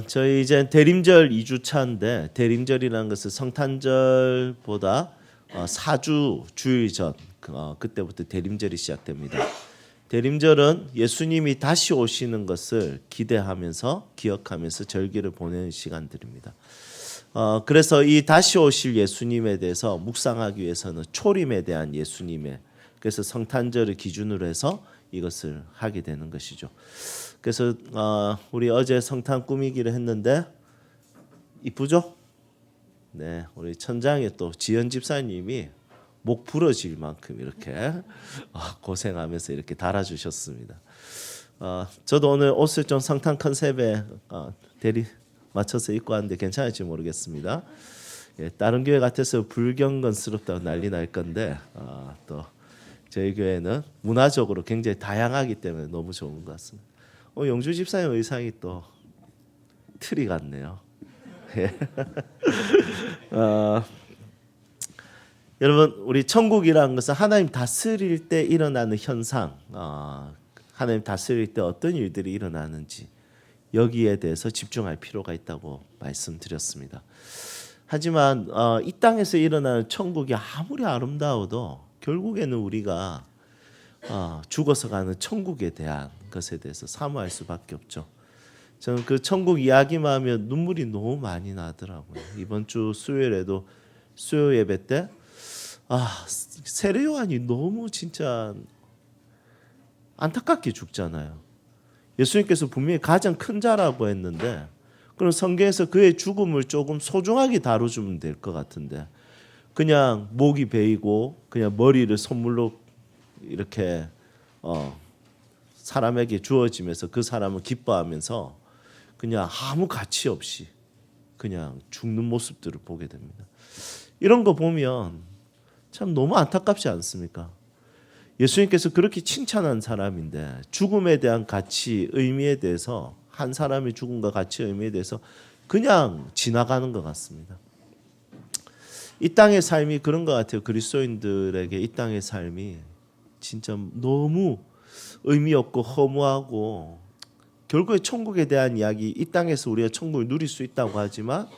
저희 이제 대림절 2주차인데 대림절이라는 것은 성탄절보다 4주 주일 전 그때부터 대림절이 시작됩니다. 대림절은 예수님이 다시 오시는 것을 기대하면서 기억하면서 절기를 보내는 시간들입니다. 그래서 이 다시 오실 예수님에 대해서 묵상하기 위해서는 초림에 대한 예수님의 그래서 성탄절을 기준으로 해서 이것을 하게 되는 것이죠. 그래서 우리 어제 성탄 꾸미기를 했는데 이쁘죠? 네, 우리 천장에 또 지연 집사님이 목 부러질 만큼 이렇게 고생하면서 이렇게 달아주셨습니다. 저도 오늘 옷을 좀 성탄 컨셉에 대리 맞춰서 입고 왔는데 괜찮을지 모르겠습니다. 예, 다른 교회 같아서 불경건스럽다고 난리 날 건데 또 저희 교회는 문화적으로 굉장히 다양하기 때문에 너무 좋은 것 같습니다. 영주 집사님 의상이 또 트리 같네요. 여러분 우리 천국이라는 것은 하나님 다스릴 때 일어나는 현상, 하나님 다스릴 때 어떤 일들이 일어나는지 여기에 대해서 집중할 필요가 있다고 말씀드렸습니다. 하지만 이 땅에서 일어나는 천국이 아무리 아름다워도 결국에는 우리가 죽어서 가는 천국에 대한 것에 대해서 사모할 수밖에 없죠. 저는 그 천국 이야기만 하면 눈물이 너무 많이 나더라고요. 이번 주 수요일에도 수요 예배 때 세례 요한이 너무 진짜 안타깝게 죽잖아요. 예수님께서 분명히 가장 큰 자라고 했는데 그럼 성경에서 그의 죽음을 조금 소중하게 다뤄주면 될 것 같은데 그냥 목이 베이고 그냥 머리를 선물로 이렇게 사람에게 주어지면서 그 사람을 기뻐하면서 그냥 아무 가치 없이 그냥 죽는 모습들을 보게 됩니다. 이런 거 보면 참 너무 안타깝지 않습니까? 예수님께서 그렇게 칭찬한 사람인데 죽음에 대한 가치, 의미에 대해서 한 사람의 죽음과 가치, 의미에 대해서 그냥 지나가는 것 같습니다. 이 땅의 삶이 그런 것 같아요. 그리스도인들에게 이 땅의 삶이 진짜 너무 의미 없고 허무하고 결국에 천국에 대한 이야기, 이 땅에서 우리가 천국을 누릴 수 있다고 하지만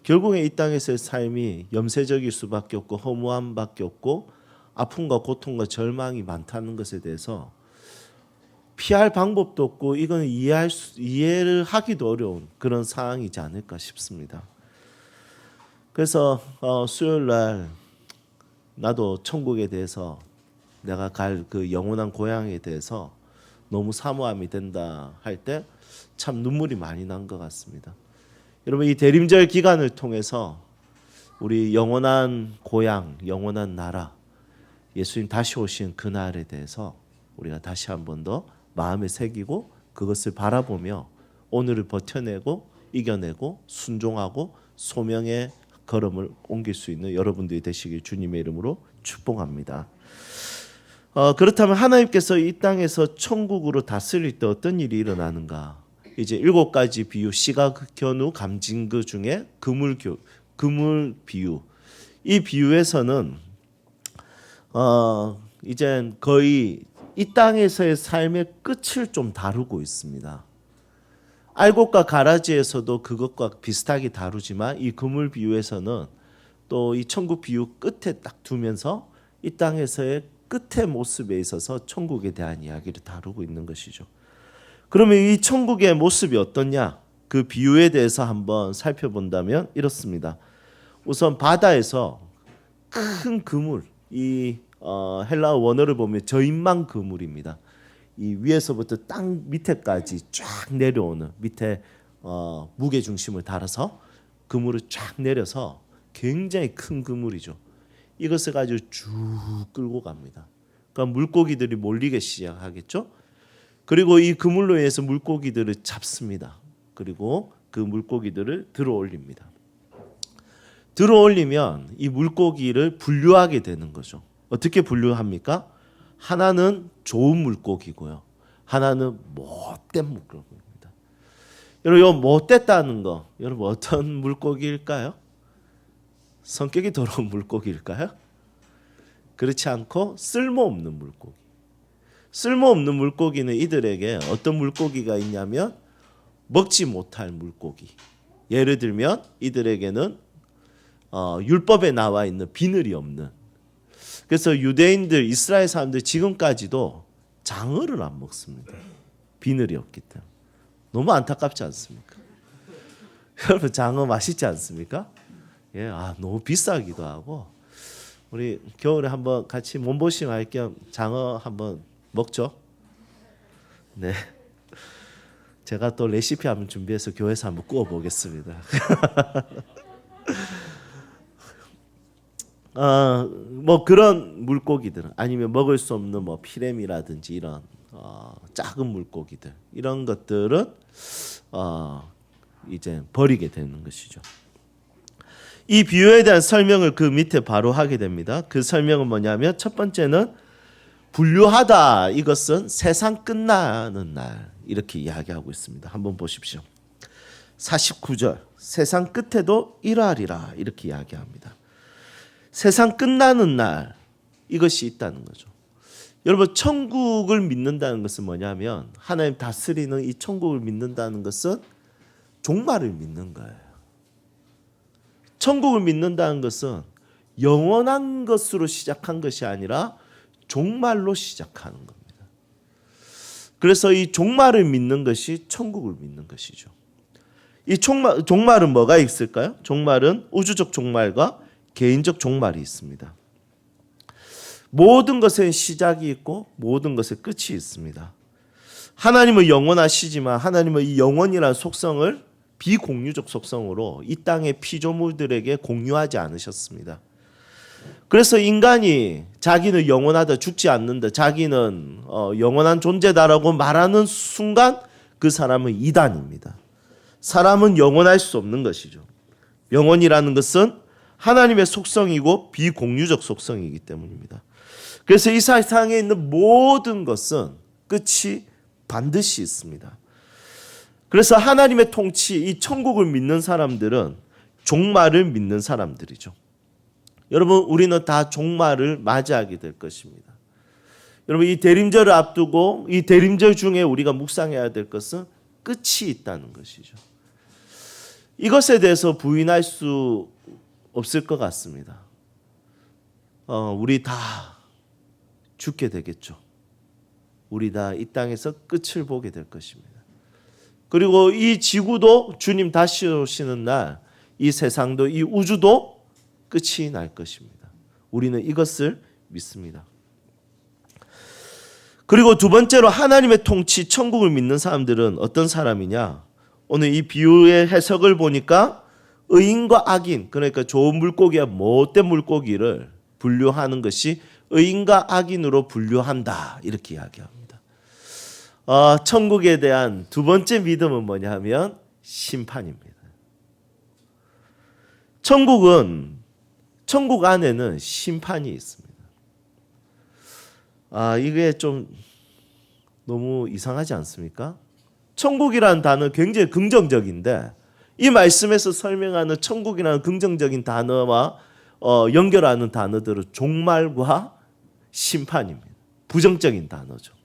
결국에 이 땅에서의 삶이 염세적일 수밖에 없고 허무함밖에 없고 아픔과 고통과 절망이 많다는 것에 대해서 피할 방법도 없고 이건 이해를 하기도 어려운 그런 상황이지 않을까 싶습니다. 그래서 수요일 날 나도 천국에 대해서 내가 갈 그 영원한 고향에 대해서 너무 사모함이 된다 할 때 참 눈물이 많이 난 것 같습니다. 여러분 이 대림절 기간을 통해서 우리 영원한 고향, 영원한 나라, 예수님 다시 오신 그날에 대해서 우리가 다시 한 번 더 마음에 새기고 그것을 바라보며 오늘을 버텨내고 이겨내고 순종하고 소명의 걸음을 옮길 수 있는 여러분들이 되시길 주님의 이름으로 축복합니다. 그렇다면 하나님께서 이 땅에서 천국으로 다스릴 때 어떤 일이 일어나는가? 이제 7가지 비유, 시각, 견우, 감진그 중에 그물 비유. 이 비유에서는 이제 거의 이 땅에서의 삶의 끝을 좀 다루고 있습니다. 알곡과 가라지에서도 그것과 비슷하게 다루지만 이 그물 비유에서는 또 이 천국 비유 끝에 딱 두면서 이 땅에서의 끝의 모습에 있어서 천국에 대한 이야기를 다루고 있는 것이죠. 그러면 이 천국의 모습이 어떠냐? 그 비유에 대해서 한번 살펴본다면 이렇습니다. 우선 바다에서 큰 그물, 이 헬라어 원어를 보면 저인망 그물입니다. 이 위에서부터 땅 밑에까지 쫙 내려오는 밑에 무게 중심을 달아서 그물을 쫙 내려서 굉장히 큰 그물이죠. 이것을 가지고 쭉 끌고 갑니다. 그러니까 물고기들이 몰리기 시작하겠죠. 그리고 이 그물로 인해서 물고기들을 잡습니다. 그리고 그 물고기들을 들어올립니다. 들어올리면 이 물고기를 분류하게 되는 거죠. 어떻게 분류합니까? 하나는 좋은 물고기고요. 하나는 못된 물고기입니다. 여러분, 못됐다는 거, 여러분 어떤 물고기일까요? 성격이 더러운 물고기일까요? 그렇지 않고 쓸모없는 물고기. 쓸모없는 물고기는 이들에게 어떤 물고기가 있냐면 먹지 못할 물고기. 예를 들면 이들에게는 율법에 나와 있는 비늘이 없는. 그래서 유대인들, 이스라엘 사람들 지금까지도 장어를 안 먹습니다. 비늘이 없기 때문에. 너무 안타깝지 않습니까? 여러분 장어 맛있지 않습니까? 예, 너무 비싸기도 하고. 우리 겨울에 한번 같이 몸보심 할 겸 장어 한번 먹죠. 네. 제가 또 레시피 한번 준비해서 교회에서 한번 구워 보겠습니다. 뭐 그런 물고기들 아니면 먹을 수 없는 뭐 피레미라든지 이런 작은 물고기들 이런 것들은 이제 버리게 되는 것이죠. 이 비유에 대한 설명을 그 밑에 바로 하게 됩니다. 그 설명은 뭐냐면 첫 번째는 분류하다. 이것은 세상 끝나는 날 이렇게 이야기하고 있습니다. 한번 보십시오. 49절 세상 끝에도 이러하리라 이렇게 이야기합니다. 세상 끝나는 날 이것이 있다는 거죠. 여러분 천국을 믿는다는 것은 뭐냐면 하나님 다스리는 이 천국을 믿는다는 것은 종말을 믿는 거예요. 천국을 믿는다는 것은 영원한 것으로 시작한 것이 아니라 종말로 시작하는 겁니다. 그래서 이 종말을 믿는 것이 천국을 믿는 것이죠. 이 종말은 뭐가 있을까요? 종말은 우주적 종말과 개인적 종말이 있습니다. 모든 것에 시작이 있고 모든 것에 끝이 있습니다. 하나님은 영원하시지만 하나님은 이 영원이라는 속성을 비공유적 속성으로 이 땅의 피조물들에게 공유하지 않으셨습니다. 그래서 인간이 자기는 영원하다, 죽지 않는다, 자기는 영원한 존재다라고 말하는 순간 그 사람은 이단입니다. 사람은 영원할 수 없는 것이죠. 영원이라는 것은 하나님의 속성이고 비공유적 속성이기 때문입니다. 그래서 이 세상에 있는 모든 것은 끝이 반드시 있습니다. 그래서 하나님의 통치, 이 천국을 믿는 사람들은 종말을 믿는 사람들이죠. 여러분 우리는 다 종말을 맞이하게 될 것입니다. 여러분 이 대림절을 앞두고 이 대림절 중에 우리가 묵상해야 될 것은 끝이 있다는 것이죠. 이것에 대해서 부인할 수 없을 것 같습니다. 우리 다 죽게 되겠죠. 우리 다 이 땅에서 끝을 보게 될 것입니다. 그리고 이 지구도 주님 다시 오시는 날 이 세상도 이 우주도 끝이 날 것입니다. 우리는 이것을 믿습니다. 그리고 두 번째로 하나님의 통치, 천국을 믿는 사람들은 어떤 사람이냐? 오늘 이 비유의 해석을 보니까 의인과 악인, 그러니까 좋은 물고기와 못된 물고기를 분류하는 것이 의인과 악인으로 분류한다 이렇게 이야기합니다. 천국에 대한 두 번째 믿음은 뭐냐 하면 심판입니다. 천국 안에는 심판이 있습니다. 이게 좀 너무 이상하지 않습니까? 천국이라는 단어 굉장히 긍정적인데 이 말씀에서 설명하는 천국이라는 긍정적인 단어와 연결하는 단어들은 종말과 심판입니다. 부정적인 단어죠.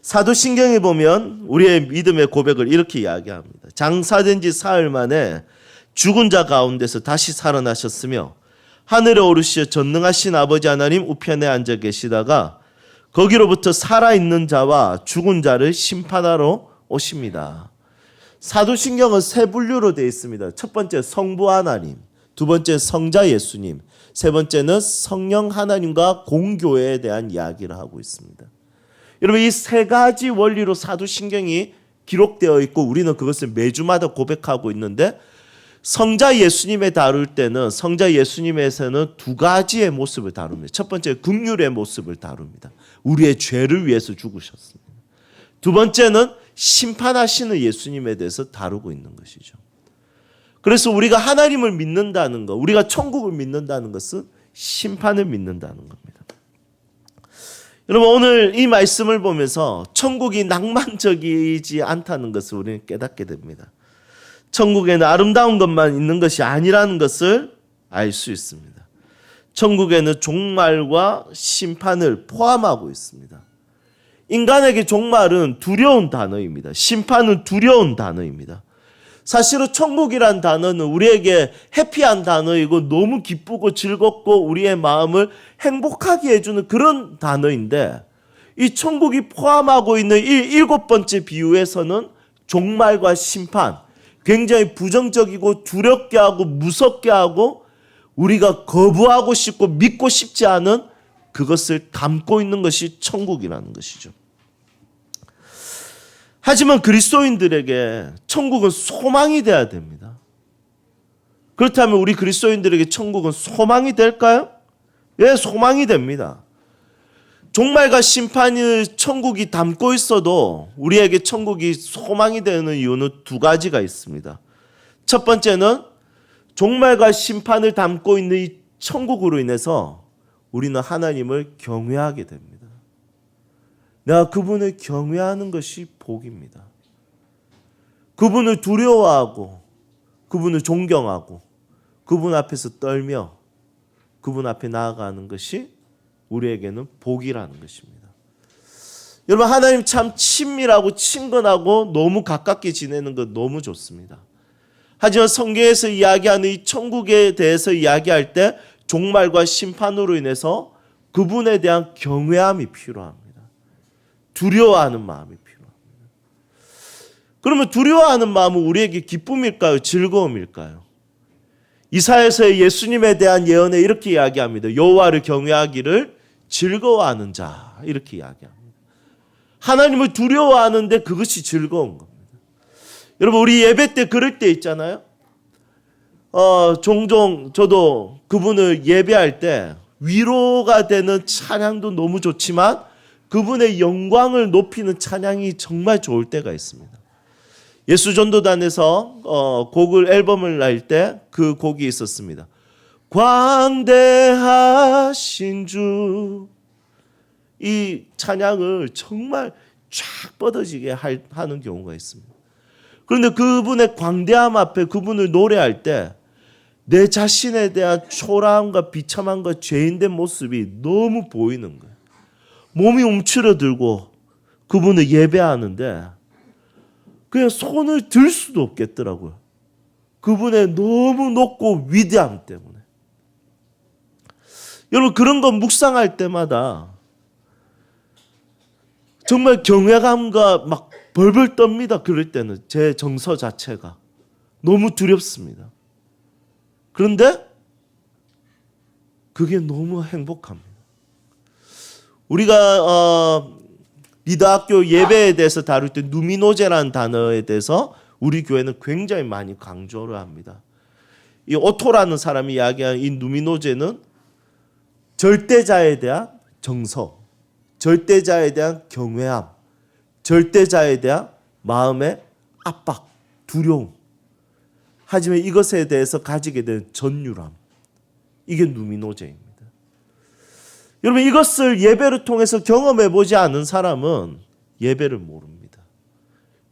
사도신경에 보면 우리의 믿음의 고백을 이렇게 이야기합니다. 장사된 지 사흘 만에 죽은 자 가운데서 다시 살아나셨으며 하늘에 오르시어 전능하신 아버지 하나님 우편에 앉아 계시다가 거기로부터 살아있는 자와 죽은 자를 심판하러 오십니다. 사도신경은 세 분류로 되어 있습니다. 첫 번째 성부 하나님, 두 번째 성자 예수님, 세 번째는 성령 하나님과 공교회에 대한 이야기를 하고 있습니다. 여러분 이 세 가지 원리로 사도신경이 기록되어 있고 우리는 그것을 매주마다 고백하고 있는데 성자 예수님에 다룰 때는 성자 예수님에서는 두 가지의 모습을 다룹니다. 첫 번째 긍휼의 모습을 다룹니다. 우리의 죄를 위해서 죽으셨습니다. 두 번째는 심판하시는 예수님에 대해서 다루고 있는 것이죠. 그래서 우리가 하나님을 믿는다는 것, 우리가 천국을 믿는다는 것은 심판을 믿는다는 겁니다. 여러분 오늘 이 말씀을 보면서 천국이 낭만적이지 않다는 것을 우리는 깨닫게 됩니다. 천국에는 아름다운 것만 있는 것이 아니라는 것을 알 수 있습니다. 천국에는 종말과 심판을 포함하고 있습니다. 인간에게 종말은 두려운 단어입니다. 심판은 두려운 단어입니다. 사실은 천국이란 단어는 우리에게 해피한 단어이고 너무 기쁘고 즐겁고 우리의 마음을 행복하게 해주는 그런 단어인데, 이 천국이 포함하고 있는 일곱 번째 비유에서는 종말과 심판, 굉장히 부정적이고 두렵게 하고 무섭게 하고 우리가 거부하고 싶고 믿고 싶지 않은 그것을 담고 있는 것이 천국이라는 것이죠. 하지만 그리스도인들에게 천국은 소망이 돼야 됩니다. 그렇다면 우리 그리스도인들에게 천국은 소망이 될까요? 예, 소망이 됩니다. 종말과 심판을 천국이 담고 있어도 우리에게 천국이 소망이 되는 이유는 두 가지가 있습니다. 첫 번째는 종말과 심판을 담고 있는 이 천국으로 인해서 우리는 하나님을 경외하게 됩니다. 내가 그분을 경외하는 것이 복입니다. 그분을 두려워하고 그분을 존경하고 그분 앞에서 떨며 그분 앞에 나아가는 것이 우리에게는 복이라는 것입니다. 여러분, 하나님 참 친밀하고 친근하고 너무 가깝게 지내는 것 너무 좋습니다. 하지만 성경에서 이야기하는 이 천국에 대해서 이야기할 때 종말과 심판으로 인해서 그분에 대한 경외함이 필요합니다. 두려워하는 마음이 필요합니다. 그러면 두려워하는 마음은 우리에게 기쁨일까요? 즐거움일까요? 이사야서의 예수님에 대한 예언에 이렇게 이야기합니다. 여호와를 경외하기를 즐거워하는 자, 이렇게 이야기합니다. 하나님을 두려워하는데 그것이 즐거운 겁니다. 여러분, 우리 예배 때 그럴 때 있잖아요. 종종 저도 그분을 예배할 때 위로가 되는 찬양도 너무 좋지만 그분의 영광을 높이는 찬양이 정말 좋을 때가 있습니다. 예수전도단에서 곡을 앨범을 낼 때 그 곡이 있었습니다. 광대하신 주. 이 찬양을 정말 쫙 뻗어지게 하는 경우가 있습니다. 그런데 그분의 광대함 앞에 그분을 노래할 때 내 자신에 대한 초라함과 비참함과 죄인된 모습이 너무 보이는 거예요. 몸이 움츠러들고 그분을 예배하는데 그냥 손을 들 수도 없겠더라고요. 그분의 너무 높고 위대함 때문에. 여러분, 그런 거 묵상할 때마다 정말 경외감과 막 벌벌 떱니다. 그럴 때는 제 정서 자체가 너무 두렵습니다. 그런데 그게 너무 행복합니다. 우리가 리더학교 예배에 대해서 다룰 때 누미노제라는 단어에 대해서 우리 교회는 굉장히 많이 강조를 합니다. 이 오토라는 사람이 이야기한 이 누미노제는 절대자에 대한 정서, 절대자에 대한 경외함, 절대자에 대한 마음의 압박, 두려움, 하지만 이것에 대해서 가지게 된 전율함, 이게 누미노제입니다. 여러분, 이것을 예배를 통해서 경험해 보지 않은 사람은 예배를 모릅니다.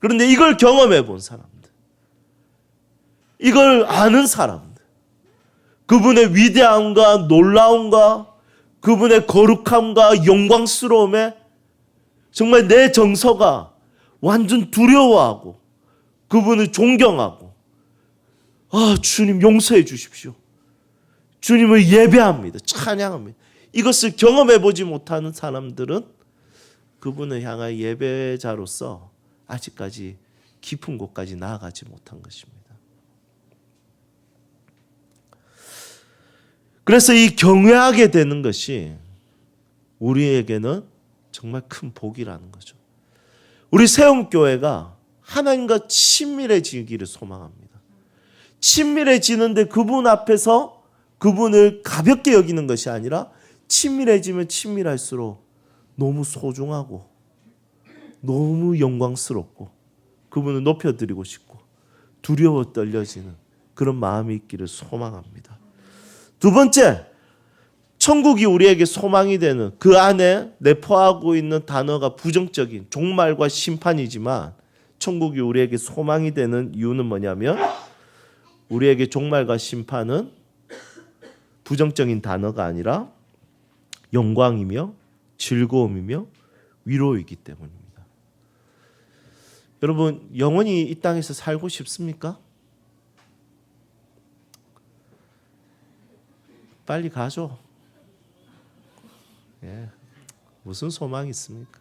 그런데 이걸 경험해 본 사람들, 이걸 아는 사람들, 그분의 위대함과 놀라움과 그분의 거룩함과 영광스러움에 정말 내 정서가 완전 두려워하고 그분을 존경하고, 주님 용서해 주십시오, 주님을 예배합니다, 찬양합니다. 이것을 경험해 보지 못하는 사람들은 그분을 향한 예배자로서 아직까지 깊은 곳까지 나아가지 못한 것입니다. 그래서 이 경외하게 되는 것이 우리에게는 정말 큰 복이라는 거죠. 우리 세움교회가 하나님과 친밀해지기를 소망합니다. 친밀해지는데 그분 앞에서 그분을 가볍게 여기는 것이 아니라 친밀해지면 친밀할수록 너무 소중하고 너무 영광스럽고 그분을 높여드리고 싶고 두려워 떨려지는 그런 마음이 있기를 소망합니다. 두 번째, 천국이 우리에게 소망이 되는, 그 안에 내포하고 있는 단어가 부정적인 종말과 심판이지만 천국이 우리에게 소망이 되는 이유는 뭐냐면, 우리에게 종말과 심판은 부정적인 단어가 아니라 영광이며 즐거움이며 위로이기 때문입니다. 여러분, 영원히 이 땅에서 살고 싶습니까? 빨리 가죠. 예, 무슨 소망이 있습니까?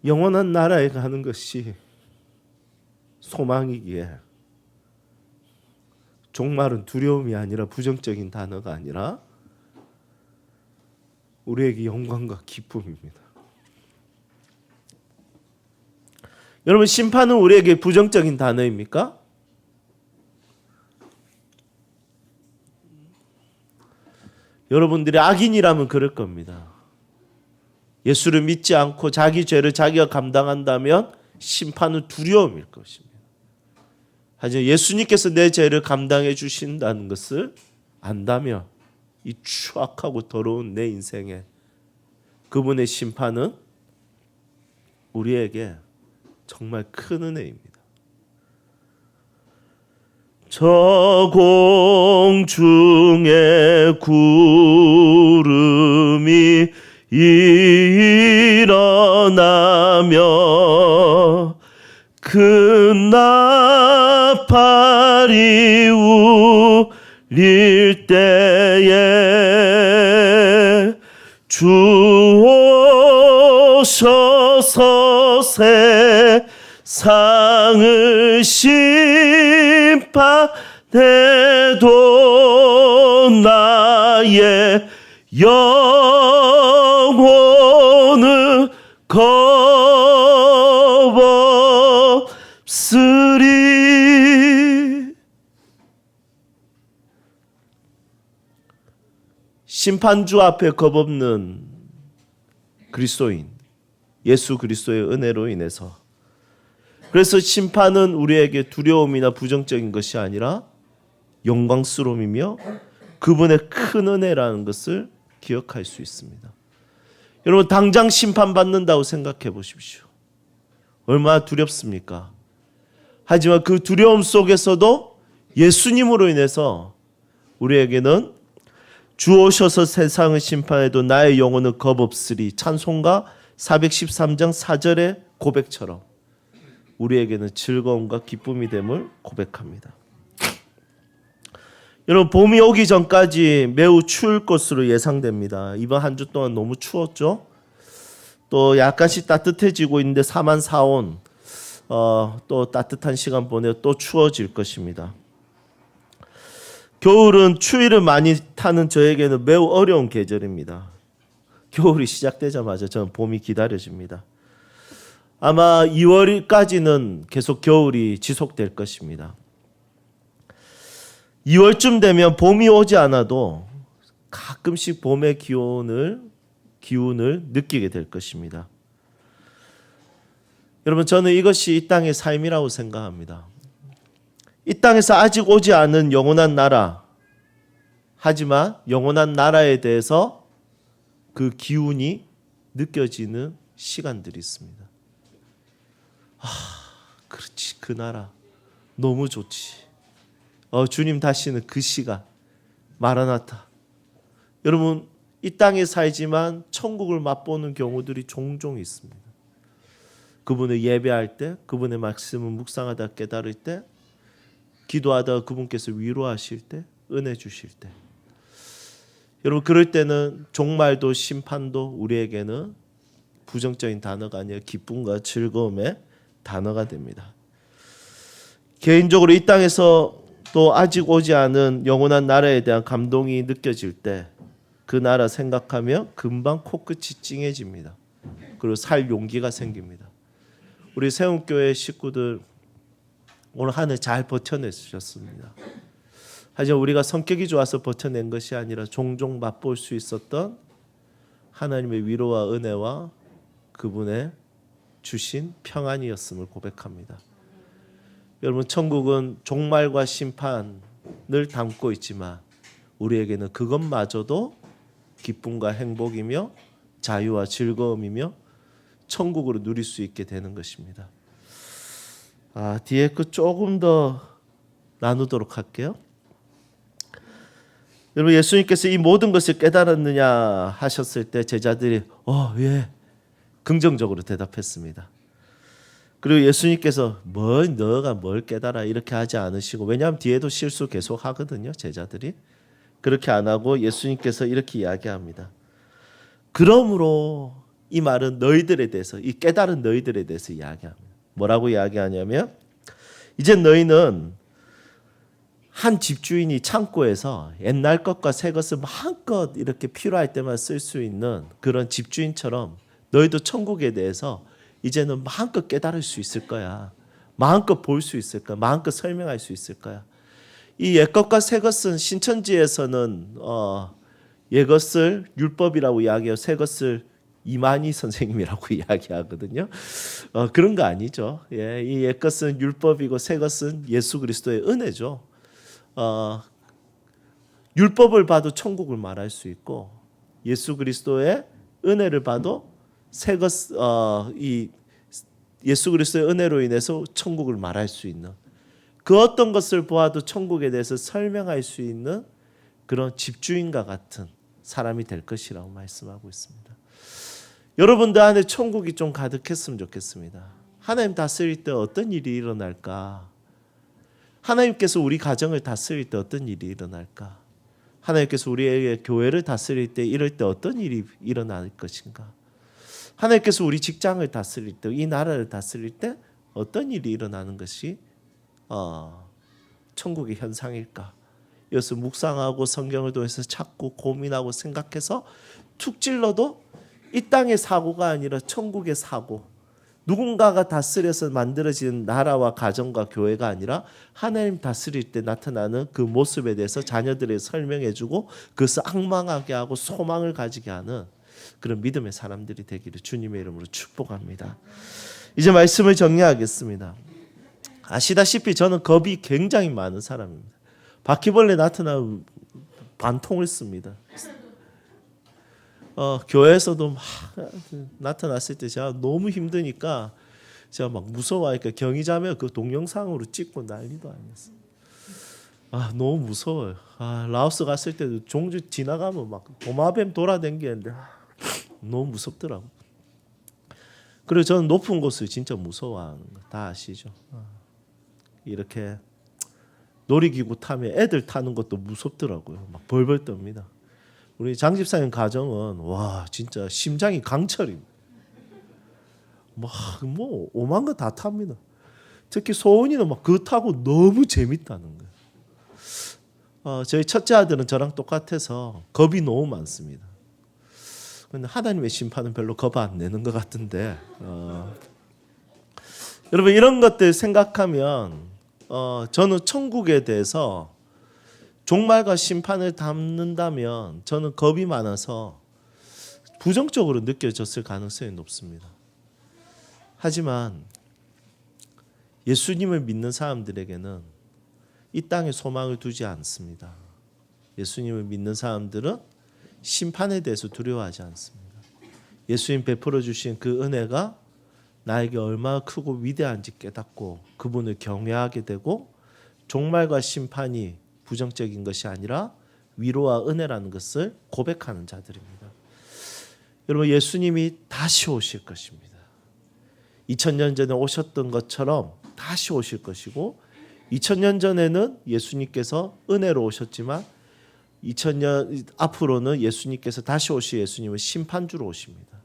영원한 나라에 가는 것이 소망이기에 종말은 두려움이 아니라 부정적인 단어가 아니라 우리에게 영광과 기쁨입니다. 여러분, 심판은 우리에게 부정적인 단어입니까? 여러분들이 악인이라면 그럴 겁니다. 예수를 믿지 않고 자기 죄를 자기가 감당한다면 심판은 두려움일 것입니다. 하지만 예수님께서 내 죄를 감당해 주신다는 것을 안다면 이 추악하고 더러운 내 인생에 그분의 심판은 우리에게 정말 큰 은혜입니다. 저 공중에 구름이 일어나며 큰 나팔이 울릴 때에 주 오셔서 세상을 심판해도 나의 영혼은 겁없으리. 심판주 앞에 겁없는 그리스도인, 예수 그리스도의 은혜로 인해서, 그래서 심판은 우리에게 두려움이나 부정적인 것이 아니라 영광스러움이며 그분의 큰 은혜라는 것을 기억할 수 있습니다. 여러분, 당장 심판받는다고 생각해 보십시오. 얼마나 두렵습니까? 하지만 그 두려움 속에서도 예수님으로 인해서 우리에게는 주 오셔서 세상을 심판해도 나의 영혼은 겁없으리, 찬송가 413장 4절의 고백처럼 우리에게는 즐거움과 기쁨이 됨을 고백합니다. 여러분, 봄이 오기 전까지 매우 추울 것으로 예상됩니다. 이번 한 주 동안 너무 추웠죠. 또 약간씩 따뜻해지고 있는데 사만 사온 또 따뜻한 시간 보내어 또 추워질 것입니다. 겨울은 추위를 많이 타는 저에게는 매우 어려운 계절입니다. 겨울이 시작되자마자 저는 봄이 기다려집니다. 아마 2월까지는 계속 겨울이 지속될 것입니다. 2월쯤 되면 봄이 오지 않아도 가끔씩 봄의 기운을 느끼게 될 것입니다. 여러분, 저는 이것이 이 땅의 삶이라고 생각합니다. 이 땅에서 아직 오지 않은 영원한 나라, 하지만 영원한 나라에 대해서 그 기운이 느껴지는 시간들이 있습니다. 그렇지, 그 나라 너무 좋지. 주님 다시는 그 시간, 마라나타. 여러분, 이 땅에 살지만 천국을 맛보는 경우들이 종종 있습니다. 그분을 예배할 때, 그분의 말씀을 묵상하다 깨달을 때, 기도하다가 그분께서 위로하실 때, 은혜 주실 때, 여러분, 그럴 때는 종말도 심판도 우리에게는 부정적인 단어가 아니라 기쁨과 즐거움의 단어가 됩니다. 개인적으로 이 땅에서 또 아직 오지 않은 영원한 나라에 대한 감동이 느껴질 때 그 나라 생각하며 금방 코끝이 찡해집니다. 그리고 살 용기가 생깁니다. 우리 세움교회 식구들 오늘 한 해 잘 버텨내셨습니다. 하지만 우리가 성격이 좋아서 버텨낸 것이 아니라 종종 맛볼 수 있었던 하나님의 위로와 은혜와 그분의 주신 평안이었음을 고백합니다. 여러분, 천국은 종말과 심판을 담고 있지만 우리에게는 그것마저도 기쁨과 행복이며 자유와 즐거움이며 천국으로 누릴 수 있게 되는 것입니다. 뒤에 그 조금 더 나누도록 할게요. 여러분, 예수님께서 이 모든 것을 깨달았느냐 하셨을 때 제자들이 예, 긍정적으로 대답했습니다. 그리고 예수님께서 너가 뭘 깨달아 이렇게 하지 않으시고, 왜냐하면 뒤에도 실수 계속 하거든요. 제자들이 그렇게 안 하고 예수님께서 이렇게 이야기합니다. 그러므로 이 말은 너희들에 대해서, 이 깨달은 너희들에 대해서 이야기합니다. 뭐라고 이야기하냐면, 이제 너희는 한 집주인이 창고에서 옛날 것과 새 것을 마음껏 이렇게 필요할 때만 쓸 수 있는 그런 집주인처럼 너희도 천국에 대해서 이제는 마음껏 깨달을 수 있을 거야. 마음껏 볼 수 있을 거야. 마음껏 설명할 수 있을 거야. 이 옛것과 새것은 신천지에서는 옛것을 율법이라고 이야기하고 새것을 이만희 선생님이라고 이야기하거든요. 그런 거 아니죠. 예, 이 옛것은 율법이고 새것은 예수 그리스도의 은혜죠. 율법을 봐도 천국을 말할 수 있고, 예수 그리스도의 은혜를 봐도 새것, 이 예수 그리스도의 은혜로 인해서 천국을 말할 수 있는, 그 어떤 것을 보아도 천국에 대해서 설명할 수 있는 그런 집주인과 같은 사람이 될 것이라고 말씀하고 있습니다. 여러분들 안에 천국이 좀 가득했으면 좋겠습니다. 하나님 다스릴 때 어떤 일이 일어날까? 하나님께서 우리 가정을 다스릴 때 어떤 일이 일어날까? 하나님께서 우리의 교회를 다스릴 때 이럴 때 어떤 일이 일어날 것인가? 하나님께서 우리 직장을 다스릴 때, 이 나라를 다스릴 때 어떤 일이 일어나는 것이 천국의 현상일까? 이것을 묵상하고 성경을 통해서 찾고 고민하고 생각해서 툭 찔러도 이 땅의 사고가 아니라 천국의 사고, 누군가가 다스려서 만들어진 나라와 가정과 교회가 아니라 하나님 다스릴 때 나타나는 그 모습에 대해서 자녀들에게 설명해주고 그것을 악망하게 하고 소망을 가지게 하는 그런 믿음의 사람들이 되기를 주님의 이름으로 축복합니다. 이제 말씀을 정리하겠습니다. 아시다시피 저는 겁이 굉장히 많은 사람입니다. 바퀴벌레 나타나면 반통을 씁니다. 교회에서도 막 나타났을 때 제가 너무 힘드니까 제가 막 무서워하니까 경이자매 그 동영상으로 찍고 난리도 아니었어요. 너무 무서워요. 라오스 갔을 때도 종주 지나가면 막 도마뱀 돌아다니는데 너무 무섭더라고. 그리고 저는 높은 곳을 진짜 무서워하는 거 다 아시죠? 이렇게 놀이기구 타면 애들 타는 것도 무섭더라고요. 막 벌벌 떱니다. 우리 장 집사님 가정은 와 진짜 심장이 강철입니다. 뭐 오만 거 다 탑니다. 특히 소은이는 막 그거 타고 너무 재밌다는 거예요. 저희 첫째 아들은 저랑 똑같아서 겁이 너무 많습니다. 근데 하나님의 심판은 별로 겁 안 내는 것 같은데 여러분 이런 것들 생각하면 저는 천국에 대해서 종말과 심판을 담는다면 저는 겁이 많아서 부정적으로 느껴졌을 가능성이 높습니다. 하지만 예수님을 믿는 사람들에게는 이 땅에 소망을 두지 않습니다. 예수님을 믿는 사람들은 심판에 대해서 두려워하지 않습니다. 예수님 베풀어 주신 그 은혜가 나에게 얼마나 크고 위대한지 깨닫고 그분을 경외하게 되고 종말과 심판이 부정적인 것이 아니라 위로와 은혜라는 것을 고백하는 자들입니다. 여러분 예수님이 다시 오실 것입니다. 2000년 전에 오셨던 것처럼 다시 오실 것이고 2000년 전에는 예수님께서 은혜로 오셨지만 2000년 앞으로는 예수님께서 다시 오실 예수님은 심판주로 오십니다.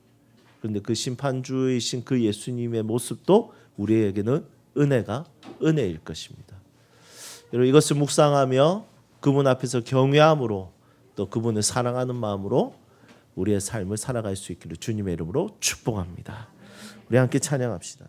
그런데 그 심판주이신 그 예수님의 모습도 우리에게는 은혜일 것입니다. 여러분 이것을 묵상하며 그분 앞에서 경외함으로 또 그분을 사랑하는 마음으로 우리의 삶을 살아갈 수 있기를 주님의 이름으로 축복합니다. 우리 함께 찬양합시다.